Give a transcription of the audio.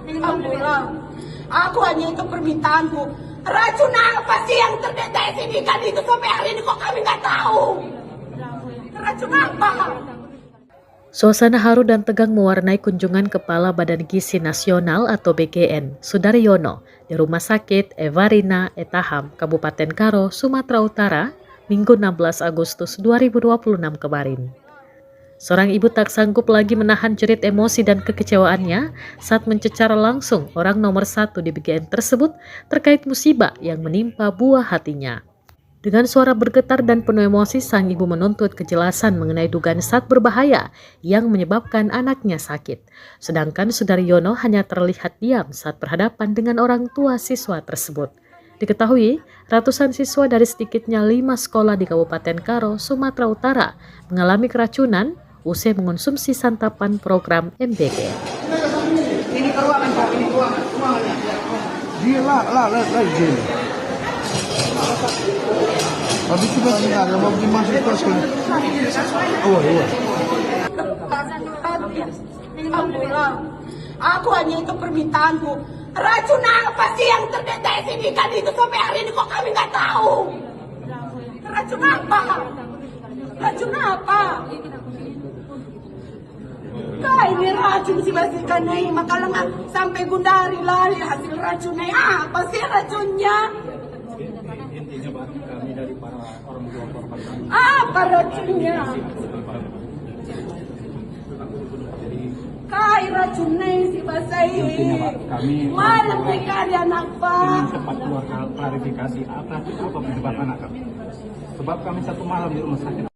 Alhamdulillah. Aku hanya itu permintaanku. Racun apa sih yang terdeteksi di ikan itu sampai hari ini kok kami nggak tahu? Racun apa? Suasana haru dan tegang mewarnai kunjungan Kepala Badan Gizi Nasional atau BGN, Sudaryono, di Rumah Sakit Evarina Etaham, Kabupaten Karo, Sumatera Utara, Minggu 16 Agustus 2026 kemarin. Seorang ibu tak sanggup lagi menahan jerit emosi dan kekecewaannya saat mencecar langsung orang nomor 1 di BGN tersebut terkait musibah yang menimpa buah hatinya. Dengan suara bergetar dan penuh emosi, sang ibu menuntut kejelasan mengenai dugaan zat berbahaya yang menyebabkan anaknya sakit. Sedangkan Sudaryono hanya terlihat diam saat berhadapan dengan orang tua siswa tersebut. Diketahui, ratusan siswa dari sedikitnya 5 sekolah di Kabupaten Karo, Sumatera Utara mengalami keracunan usai mengonsumsi santapan program MBG. Ini ruangan, Pak. Ini ruangannya. Dia lah. Habis itu masih ada mau dimasuk kos kan? Oh iya. Alhamdulillah. Aku hanya itu permintaanku. Racun apa sih yang terdeteksi di ikan itu sampai hari ini kok kami nggak tahu? Racun apa? Racun apa? Ini racun sih masih ikan ini. Maka lengah sampai gundari lari hasil racunnya. Apa sih racunnya? Intinya kami dari para orang tua korban. Apa racunnya? Kai racunnya si Basai. Kami Malam sekali anak Pak. ingin cepat keluar klarifikasi atas apa penyebab anak kami. Sebab kami satu malam di rumah sakit.